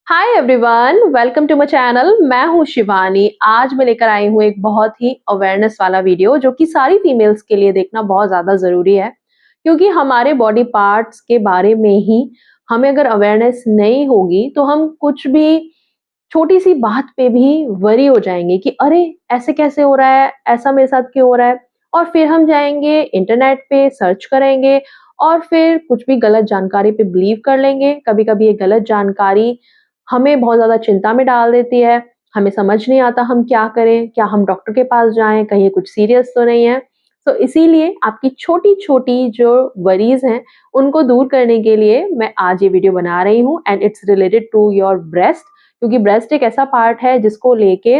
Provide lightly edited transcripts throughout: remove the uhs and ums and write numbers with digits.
Hi everyone, welcome to my channel. मैं हूं शिवानी। आज मैं लेकर आई हूं एक बहुत ही अवेयरनेस वाला वीडियो जो कि सारी फीमेल्स के लिए देखना बहुत ज़्यादा ज़रूरी है, क्योंकि हमारे बॉडी पार्ट्स के बारे में ही हमें अगर अवेयरनेस नहीं होगी तो हम कुछ भी छोटी सी बात पे भी वरी हो जाएंगे कि अरे ऐसे कैसे हो रहा है, ऐसा मेरे साथ क्यों हो रहा है। और फिर हम जाएंगे इंटरनेट पे सर्च करेंगे और फिर कुछ भी गलत जानकारी पे बिलीव कर लेंगे। कभी कभी ये गलत जानकारी हमें बहुत ज़्यादा चिंता में डाल देती है। हमें समझ नहीं आता हम क्या करें, क्या हम डॉक्टर के पास जाएँ, कहीं कुछ सीरियस तो नहीं है। तो इसीलिए आपकी छोटी-छोटी जो वरीज़ हैं, उनको दूर करने के लिए मैं आज ये वीडियो बना रही हूँ and it's related to your breast, क्योंकि ब्रेस्ट एक ऐसा पार्ट है जिसको लेके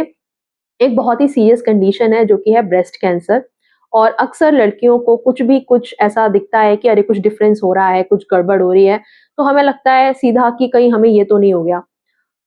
एक बहुत ही सीरियस कंडीशन है जो कि है ब्रेस्ट कैंसर। और अक्सर लड़कियों को कुछ ऐसा दिखता है कि अरे कुछ डिफरेंस हो रहा है, कुछ गड़बड़ हो रही है, तो हमें लगता है सीधा कि कहीं हमें ये तो नहीं हो गया।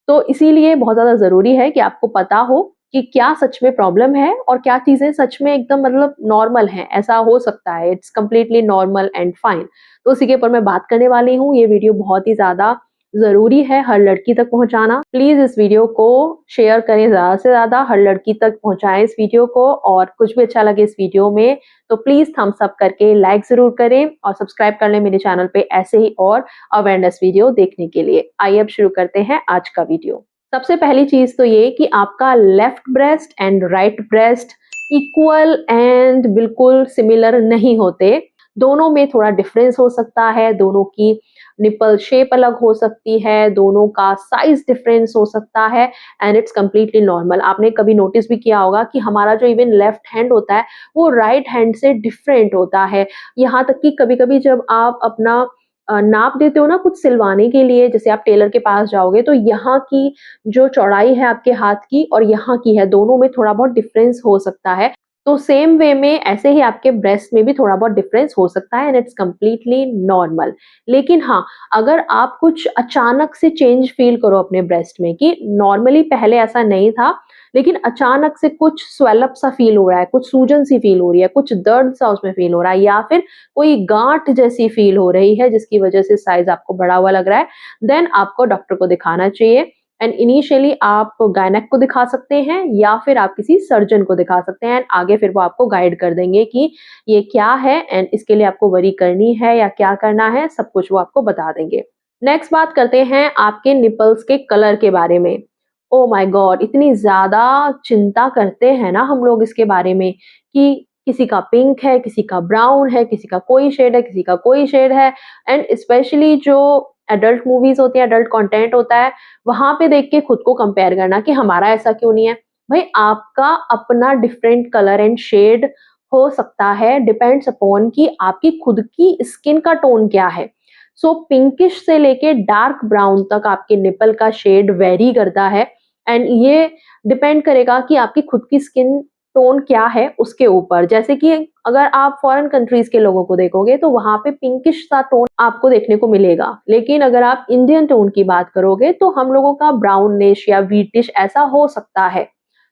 तो इसीलिए बहुत ज़्यादा ज़रूरी है कि आपको पता हो कि क्या सच में प्रॉब्लम है और क्या चीज़ें सच में एकदम मतलब नॉर्मल हैं, ऐसा हो सकता है, it's completely normal and fine. तो उसी के ऊपर मैं बात करने वाली हूँ। ये वीडियो बहुत ही ज़्यादा ज़रूरी है हर लड़की तक पहुँचाना। प्लीज़ इस वीडियो को शेयर करें, ज़्यादा से ज़्यादा हर लड़की तक पहुँचाएँ इस वीडियो को। और कुछ भी अच्छा लगे इस वीडियो में तो प्लीज़ थम्स अप करके लाइक ज़रूर करें और सब्सक्राइब कर लें मेरे चैनल पे ऐसे ही और अवेयरनेस वीडियो देखने के लिए। आइए अब शुरू करते हैं आज का वीडियो। सबसे पहली चीज तो ये कि आपका left breast and right breast equal and बिल्कुल सिमिलर नहीं होते। दोनों में थोड़ा डिफरेंस हो सकता है, दोनों की निपल शेप अलग हो सकती है, दोनों का साइज डिफरेंस हो सकता है एंड इट्स कंप्लीटली नॉर्मल। आपने कभी नोटिस भी किया होगा कि हमारा जो इवन लेफ्ट हैंड होता है वो राइट हैंड से डिफरेंट होता है। यहाँ तक कि कभी-कभी जब आप अपना नाप देते हो ना कुछ सिलवाने के लिए, जैसे आप टेलर के पास जाओगे तो यहाँ की जो चौड़ाई है आपके हाथ की और यहाँ की है, दोनों में थोड़ा बहुत डिफरेंस हो सकता है। तो सेम वे में ऐसे ही आपके ब्रेस्ट में भी थोड़ा बहुत डिफरेंस हो सकता है एंड इट्स कंप्लीटली नॉर्मल। लेकिन हाँ, अगर आप कुछ अचानक से चेंज फील करो अपने ब्रेस्ट में कि नॉर्मली पहले ऐसा नहीं था, लेकिन अचानक से कुछ स्वेल अप सा फील हो रहा है, कुछ सूजन सी फील हो रही है, कुछ दर्द सा उसमें फील हो रहा है, या फिर कोई गांठ जैसी फील हो रही है जिसकी वजह से साइज आपको बड़ा हुआ लग रहा है, देन आपको डॉक्टर को दिखाना चाहिए। एंड इनिशियली आप गायनेक को दिखा सकते हैं या फिर आप किसी सर्जन को दिखा सकते हैं एंड आगे फिर वो आपको गाइड कर देंगे कि ये क्या है एंड इसके लिए आपको वरी करनी है या क्या करना है, सब कुछ वो आपको बता देंगे। नेक्स्ट बात करते हैं आपके निपल्स के कलर के बारे में। ओ माय गॉड, इतनी ज्यादा चिंता करते हैं ना हम लोग इसके बारे में कि किसी का पिंक है, किसी का ब्राउन है, किसी का कोई शेड है, किसी का कोई शेड है। एंड स्पेशली जो एडल्ट मूवीज होती है, एडल्ट कंटेंट होता है, वहां पे देख के खुद को कंपेयर करना कि हमारा ऐसा क्यों नहीं है। भाई आपका अपना डिफरेंट कलर एंड शेड हो सकता है, डिपेंड्स अपॉन कि आपकी खुद की स्किन का टोन क्या है। सो पिंकिश से लेके डार्क ब्राउन तक आपके निपल का शेड वेरी करता है एंड ये डिपेंड करेगा कि आपकी खुद की स्किन टोन क्या है उसके ऊपर। जैसे कि अगर आप फॉरेन कंट्रीज के लोगों को देखोगे तो वहां पे पिंकिश सा टोन आपको देखने को मिलेगा, लेकिन अगर आप इंडियन टोन की बात करोगे तो हम लोगों का ब्राउनिश या व्हीटिश ऐसा हो सकता है।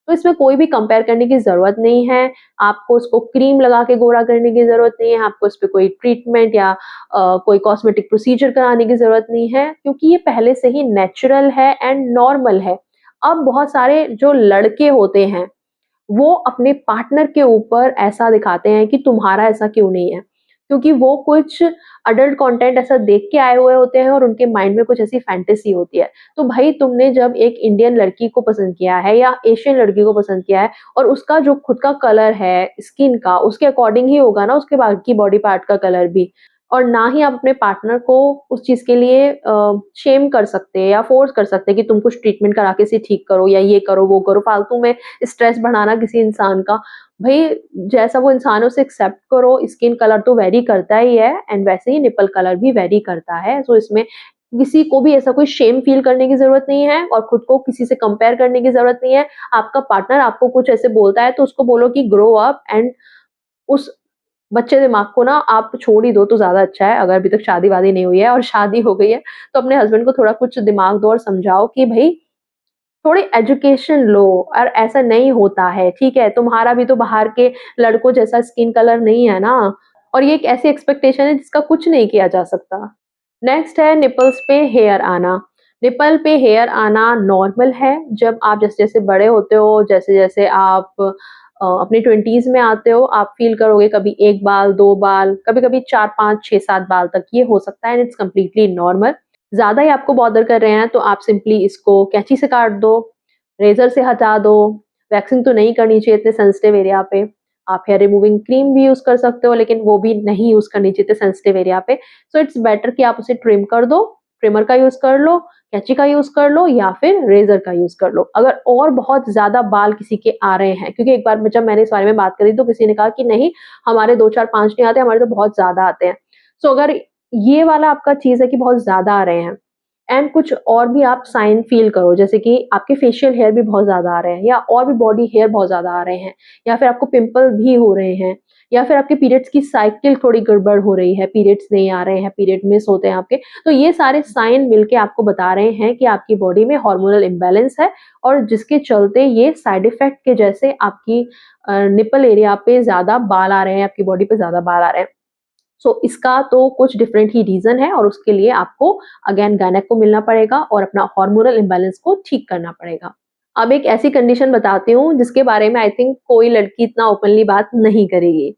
तो इसमें कोई भी कंपेयर करने की जरूरत नहीं है। आपको उसको क्रीम लगा के गोरा करने की जरूरत नहीं है, आपको इस पे कोई ट्रीटमेंट या कोई कॉस्मेटिक प्रोसीजर कराने की जरूरत नहीं है, क्योंकि ये पहले से ही नेचुरल है एंड नॉर्मल है। अब बहुत सारे जो लड़के होते हैं वो अपने पार्टनर के ऊपर ऐसा दिखाते हैं कि तुम्हारा ऐसा क्यों नहीं है, क्योंकि वो कुछ अडल्ट कंटेंट ऐसा देख के आए हुए होते हैं और उनके माइंड में कुछ ऐसी फैंटेसी होती है। तो भाई तुमने जब एक इंडियन लड़की को पसंद किया है या एशियन लड़की को पसंद किया है और उसका जो खुद का कलर है स्किन का, उसके अकॉर्डिंग ही होगा ना उसके बाकी बॉडी पार्ट का कलर भी। और ना ही आप अपने पार्टनर को उस चीज के लिए शेम कर सकते हैं या फोर्स कर सकते हैं कि तुम कुछ ट्रीटमेंट करा के इसे ठीक करो या ये करो वो करो, फालतू में स्ट्रेस बढ़ाना किसी इंसान का। भाई जैसा वो इंसान है उसे एक्सेप्ट करो। स्किन कलर तो वेरी करता ही है एंड वैसे ही निपल कलर भी वेरी करता है। सो इसमें किसी को भी ऐसा कोई शेम फील करने की जरूरत नहीं है और खुद को किसी से कंपेयर करने की जरूरत नहीं है। आपका पार्टनर आपको कुछ ऐसे बोलता है तो उसको बोलो कि ग्रो अप एंड उस बच्चे दिमाग को ना आप छोड़ ही दो तो ज़्यादा अच्छा है। अगर अभी तक शादी-वादी नहीं हुई है और शादी हो गई है, तो अपने हस्बैंड को थोड़ा कुछ दिमाग दो और समझाओ कि भई थोड़ी एजुकेशन लो और ऐसा नहीं होता है, ठीक है? तुम्हारा भी तो बाहर के लड़कों जैसा स्किन कलर नहीं है ना। और ये एक ऐसी एक्सपेक्टेशन है जिसका कुछ नहीं किया जा सकता। नेक्स्ट है निपल्स पे हेयर आना। निपल पे हेयर आना नॉर्मल है। जब आप जैसे-जैसे बड़े होते हो, जैसे-जैसे आप अपने 20s में आते हो, आप फ़ील करोगे कभी 1 बाल, 2 बाल, कभी-कभी 4, 5, 6, 7 बाल तक ये हो सकता है एंड इट्स कंप्लीटली नॉर्मल। ज़्यादा ही आपको बॉदर कर रहे हैं तो आप सिंपली इसको कैंची से काट दो, रेज़र से हटा दो, वैक्सिंग तो नहीं करनी चाहिए इतने सेंसिटिव एरिया पे। आप हेयर रिमूविंग क्रीम भी यूज़ कर सकते हो लेकिन वो भी नहीं यूज़ करनी चाहिए इतने सेंसिटिव एरिया पे। सो इट्स बेटर कि आप उसे ट्रिम कर दो, ट्रिमर का यूज़ कर लो, कैंची का यूज़ कर लो या फिर रेज़र का यूज़ कर लो। अगर और बहुत ज़्यादा बाल किसी के आ रहे हैं, क्योंकि एक बार जब मैंने इस बारे में बात करी तो किसी ने कहा कि नहीं, हमारे 2, 4, 5 नहीं आते, हमारे तो बहुत ज़्यादा आते हैं। सो अगर ये वाला आपका चीज़ है कि बहुत ज़्यादा आ रहे हैं एंड कुछ और भी आप साइन फ़ील करो, जैसे कि आपके फेशियल हेयर भी बहुत ज़्यादा आ रहे हैं या और भी बॉडी हेयर बहुत ज़्यादा आ रहे हैं या फिर आपको पिंपल भी हो रहे हैं या फिर आपके पीरियड्स की साइकिल थोड़ी गड़बड़ हो रही है, पीरियड्स नहीं आ रहे हैं, पीरियड मिस होते हैं आपके, तो ये सारे साइन मिलके आपको बता रहे हैं कि आपकी बॉडी में हार्मोनल इम्बैलेंस है और जिसके चलते ये साइड इफ़ेक्ट के जैसे आपकी निपल एरिया पे ज़्यादा बाल आ रहे हैं, आपकी बॉडी पे ज़्यादा बाल आ रहे हैं। सो इसका तो कुछ डिफरेंट ही रीज़न है और उसके लिए आपको अगेन गायनेक को मिलना पड़ेगा और अपना हार्मोनल इम्बैलेंस को ठीक करना पड़ेगा। अब एक ऐसी कंडीशन बताती हूँ जिसके बारे में आई थिंक कोई लड़की इतना ओपनली बात नहीं करेगी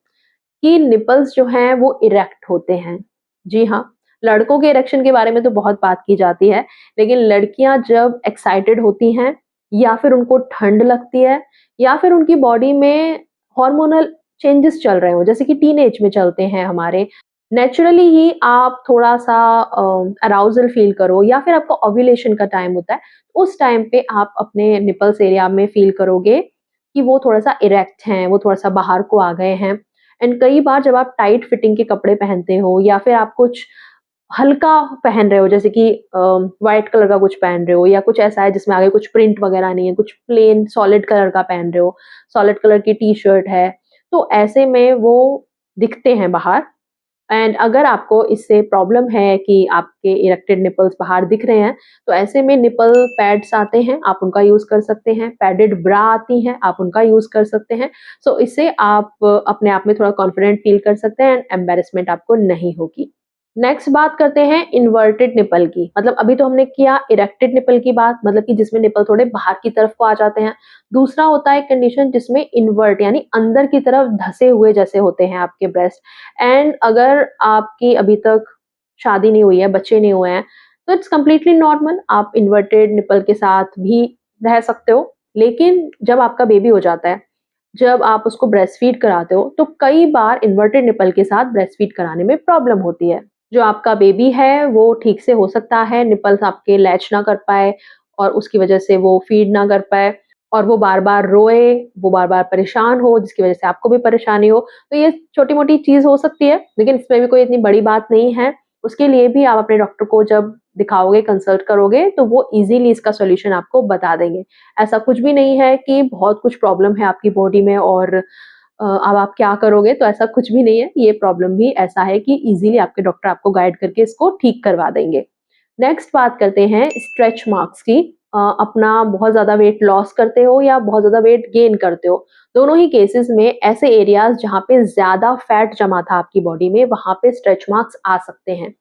कि निपल्स जो हैं वो इरेक्ट होते हैं। जी हाँ, लड़कों के इरेक्शन के बारे में तो बहुत बात की जाती है, लेकिन लड़कियाँ जब एक्साइटेड होती हैं या फिर उनको ठंड लगती है या फिर उनकी बॉडी में हार्मोनल चेंजेस चल रहे हों, जैसे कि टीनेज में चलते हैं हमारे, नेचुरली ही आप थोड़ा-सा अराउज़ल फ़ील करो या फिर आपका ओव्यूलेशन का टाइम होता है, उस टाइम पे आप अपने निपल्स एरिया में फ़ील करोगे कि वो थोड़ा-सा इरेक्ट हैं, वो थोड़ा-सा बाहर को आ गए हैं। एंड कई बार जब आप टाइट फिटिंग के कपड़े पहनते हो या फिर आप कुछ हल्का पहन रहे हो, जैसे कि व्हाइट कलर का कुछ पहन रहे हो या कुछ ऐसा है जिसमें आगे कुछ प्रिंट वगैरह नहीं है, कुछ प्लेन सॉलिड कलर का पहन रहे हो, सॉलिड कलर की टी-शर्ट है, तो ऐसे में वो दिखते हैं बाहर। एंड अगर आपको इससे प्रॉब्लम है कि आपके इरेक्टेड निपल्स बाहर दिख रहे हैं, तो ऐसे में निपल पैड्स आते हैं, आप उनका यूज़ कर सकते हैं। पैडेड ब्रा आती हैं, आप उनका यूज़ कर सकते हैं। सो इससे आप अपने आप में थोड़ा कॉन्फिडेंट फ़ील कर सकते हैं एंड एम्बैरेसमेंट आपको नहीं होगी। नेक्स्ट बात करते हैं इन्वर्टेड निपल की। मतलब अभी तो हमने किया इरेक्टेड निपल की बात, मतलब कि जिसमें निपल थोड़े बाहर की तरफ को आ जाते हैं। दूसरा होता है कंडीशन जिसमें इन्वर्ट यानी अंदर की तरफ धँसे हुए जैसे होते हैं आपके ब्रेस्ट। एंड अगर आपकी अभी तक शादी नहीं हुई है, बच्चे नहीं हुए हैं, तो इट्स कंप्लीटली नॉर्मल, आप इन्वर्टेड निपल के साथ भी रह सकते हो। लेकिन जब आपका बेबी हो जाता है, जब आप उसको ब्रेस्ट फीड कराते हो, तो कई बार इन्वर्टेड निपल के साथ ब्रेस्ट फीड कराने में प्रॉब्लम होती है। जो आपका बेबी है, वो ठीक से हो सकता है निपल्स आपके लैच ना कर पाए और उसकी वजह से वो फीड ना कर पाए और वो बार-बार रोए, वो बार-बार परेशान हो, जिसकी वजह से आपको भी परेशानी हो। तो ये छोटी-मोटी चीज़ हो सकती है, लेकिन इसमें भी कोई इतनी बड़ी बात नहीं है। उसके लिए भी आप अपने डॉक्टर को जब दिखाओगे, कंसल्ट करोगे, तो वो ईज़िली इसका सॉल्यूशन आपको बता देंगे। ऐसा कुछ भी नहीं है कि बहुत कुछ प्रॉब्लम है आपकी बॉडी में और अब आप क्या करोगे? तो ऐसा कुछ भी नहीं है। ये प्रॉब्लम भी ऐसा है कि ईज़िली आपके डॉक्टर आपको गाइड करके इसको ठीक करवा देंगे। नेक्स्ट बात करते हैं स्ट्रेच मार्क्स की। अपना बहुत ज़्यादा वेट लॉस करते हो या बहुत ज़्यादा वेट गेन करते हो, दोनों ही केसेज़ में ऐसे एरियाज़ जहाँ पे ज़्यादा फैट जमा था आपकी बॉडी में, वहाँ पे स्ट्रेच मार्क्स आ सकते हैं।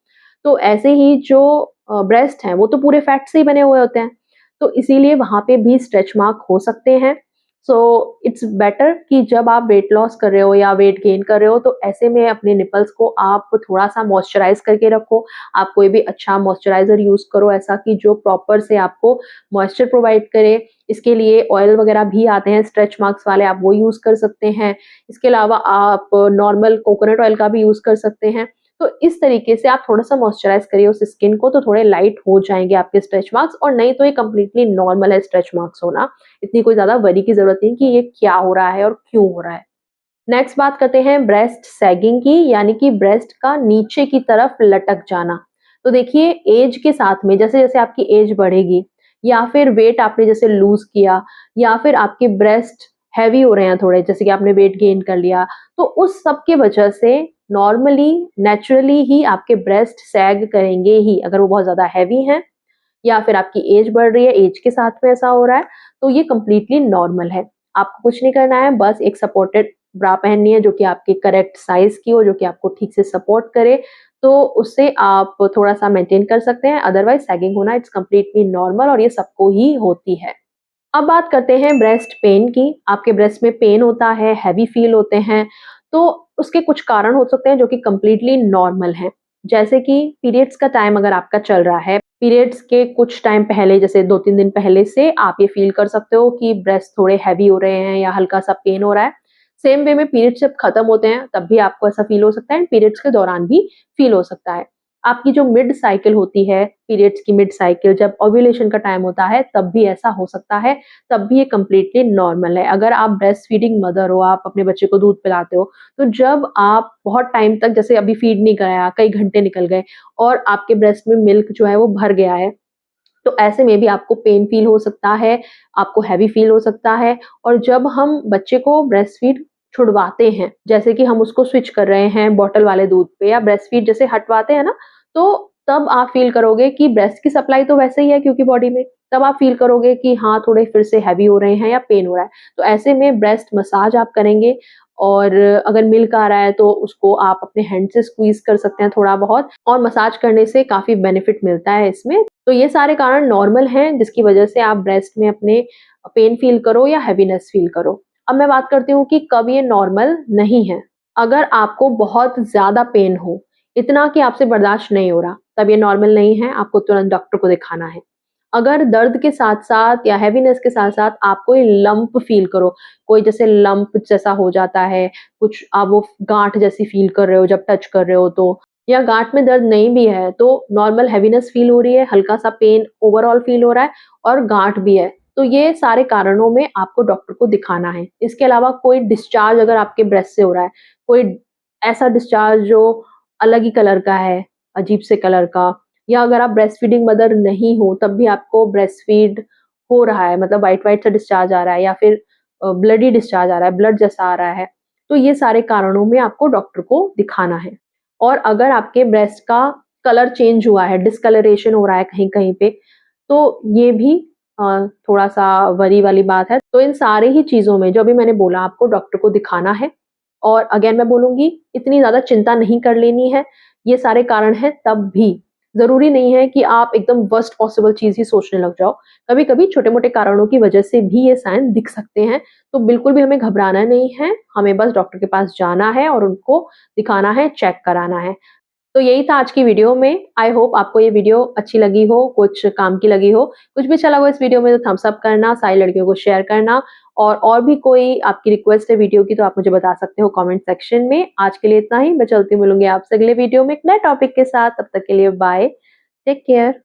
तो ऐसे ही जो ब्रेस्ट हैं, वो तो पूरे फैट से ही बने हुए होते हैं, तो इसीलिए वहाँ पे भी स्ट्रेच मार्क हो सकते हैं। सो इट्स बेटर कि जब आप वेट लॉस कर रहे हो या वेट गेन कर रहे हो तो ऐसे में अपने निपल्स को आप थोड़ा-सा मॉइस्चराइज़ करके रखो। आप कोई भी अच्छा मॉइस्चराइज़र यूज़ करो ऐसा कि जो प्रॉपर से आपको मॉइस्चर प्रोवाइड करे। इसके लिए ऑयल वगैरह भी आते हैं स्ट्रेच मार्क्स वाले, आप वो यूज़ कर सकते हैं। इसके अलावा आप नॉर्मल कोकोनट ऑयल का भी यूज़ कर सकते हैं। तो इस तरीके से आप थोड़ा-सा मॉइस्चराइज़ करिए उस स्किन को तो थोड़े लाइट हो जाएँगे आपके स्ट्रेच मार्क्स और नहीं तो ये कंप्लीटली नॉर्मल है स्ट्रेच मार्क्स होना। इतनी कोई ज़्यादा वरी की ज़रूरत नहीं कि ये क्या हो रहा है और क्यों हो रहा है। नेक्स्ट बात करते हैं ब्रेस्ट सैगिंग की, यानी कि ब्रेस्ट का नीचे की तरफ लटक जाना। तो देखिए एज के साथ में जैसे-जैसे आपकी एज बढ़ेगी या फिर वेट आपने जैसे लूज़ किया या फिर आपके ब्रेस्ट हेवी हो रहे हैं थोड़े जैसे कि आपने वेट गेन कर लिया, तो उस सब की वजह से नॉर्मली नेचुरली ही आपके ब्रेस्ट सैग करेंगे ही। अगर वो बहुत ज़्यादा हेवी हैं या फिर आपकी एज बढ़ रही है, एज के साथ में ऐसा हो रहा है, तो ये कंप्लीटली नॉर्मल है। आपको कुछ नहीं करना है, बस एक सपोर्टेड ब्रा पहननी है जो कि आपके करेक्ट साइज़ की हो, जो कि आपको ठीक से सपोर्ट करे। तो उससे आप थोड़ा-सा मेंटेन कर सकते हैं, अदरवाइज़ सैगिंग होना इट्स कंप्लीटली नॉर्मल और ये सबको ही होती है। अब बात करते हैं ब्रेस्ट पेन की। आपके ब्रेस्ट में पेन होता है, हेवी फील होते हैं, तो उसके कुछ कारण हो सकते हैं जो कि कंप्लीटली नॉर्मल हैं। जैसे कि पीरियड्स का टाइम अगर आपका चल रहा है, पीरियड्स के कुछ टाइम पहले जैसे 2-3 दिन पहले से आप ये फील कर सकते हो कि ब्रेस्ट थोड़े हेवी हो रहे हैं या हल्का-सा पेन हो रहा है। सेम वे में पीरियड्स जब खत्म होते हैं तब भी आपको ऐसा फील हो सकता है एंड पीरियड्स के दौरान भी फील हो सकता है। आपकी जो मिड साइकिल होती है, पीरियड्स की मिड साइकिल जब ओव्यूलेशन का टाइम होता है तब भी ऐसा हो सकता है, तब भी ये कंप्लीटली नॉर्मल है। अगर आप ब्रेस्ट फीडिंग मदर हो, आप अपने बच्चे को दूध पिलाते हो, तो जब आप बहुत टाइम तक जैसे अभी फीड नहीं कराया, कई घंटे निकल गए और आपके ब्रेस्ट में मिल्क जो है वो भर गया है, तो ऐसे में भी आपको पेन फील हो सकता है, आपको हेवी फील हो सकता है और जब हम बच्चे को ब्रेस्ट फीड छुड़वाते हैं, जैसे कि हम उसको स्विच कर रहे हैं बॉटल वाले दूध पे या ब्रेस्ट फीड जैसे हटवाते हैं ना, तो तब आप फील करोगे कि ब्रेस्ट की सप्लाई तो वैसे ही है क्योंकि बॉडी में, तब आप फील करोगे कि हाँ, थोड़े फिर से हेवी हो रहे हैं या पेन हो रहा है। तो ऐसे में ब्रेस्ट मसाज आप करेंगे और अगर मिल्क आ रहा है तो उसको आप अपने हैंड से स्क्वीज़ कर सकते हैं थोड़ा बहुत और मसाज करने से काफ़ी बेनिफिट मिलता है इसमें। तो ये सारे कारण नॉर्मल हैं जिसकी वजह से आप ब्रेस्ट में अपने पेन फील करो या हेवीनेस फील करो। अब मैं बात करती हूँ कि कब ये नॉर्मल नहीं है। अगर आपको बहुत ज़्यादा पेन हो, इतना कि आपसे बर्दाश्त नहीं हो रहा, तब ये नॉर्मल नहीं है, आपको तुरंत डॉक्टर को दिखाना है। अगर दर्द के साथ-साथ या हेवीनेस के साथ-साथ आप कोई लंप फील करो, कोई जैसे लंप जैसा हो जाता है, कुछ आप वो गाँठ जैसी फील कर रहे हो जब टच कर रहे हो तो, या गाँठ में दर्द नहीं भी है, तो नॉर्मल हेवीनेस फील हो रही है, हल्का-सा पेन ओवरऑल फील हो रहा है और गाँठ भी है, तो ये सारे कारणों में आपको डॉक्टर को दिखाना है। इसके अलावा कोई डिस्चार्ज अगर आपके ब्रेस्ट से हो रहा है, कोई ऐसा डिस्चार्ज जो अलग ही कलर का है, अजीब से कलर का, या अगर आप ब्रेस्ट फीडिंग मदर नहीं हो, तब भी आपको ब्रेस्ट फीड हो रहा है, मतलब व्हाइट-व्हाइट सा डिस्चार्ज आ रहा है या फिर ब्लडी डिस्चार्ज आ रहा है, ब्लड जैसा आ रहा है, तो ये सारे कारणों में आपको डॉक्टर को दिखाना है। और अगर आपके ब्रेस्ट का कलर चेंज हुआ है, डिस्कलरेशन हो रहा है कहीं-कहीं पे, तो ये भी थोड़ा-सा वरी वाली बात है। तो इन सारे ही चीज़ों में जो अभी मैंने बोला आपको डॉक्टर को दिखाना है और अगेन मैं बोलूँगी इतनी ज़्यादा चिंता नहीं कर लेनी है, ये सारे कारण हैं तब भी। ज़रूरी नहीं है कि आप एकदम वर्स्ट पॉसिबल चीज़ ही सोचने लग जाओ। कभी-कभी छोटे-मोटे कारणों की वजह से भी ये साइन दिख सकते हैं, तो बिल्कुल भी हमें घबराना नहीं है, हमें बस डॉक्टर के पास जाना है और उनको दिखाना है, चेक कराना है। तो यही था आज की वीडियो में। आई होप आपको ये वीडियो अच्छी लगी हो, कुछ काम की लगी हो। कुछ भी अच्छा लगा हो इस वीडियो में तो थम्स अप करना, सारी लड़कियों को शेयर करना और भी कोई आपकी रिक्वेस्ट है वीडियो की तो आप मुझे बता सकते हो कमेंट सेक्शन में। आज के लिए इतना ही, मैं चलती हूँ, मिलूँगी आपसे अगले वीडियो में एक नए टॉपिक के साथ। तब तक के लिए बाय, टेक केयर।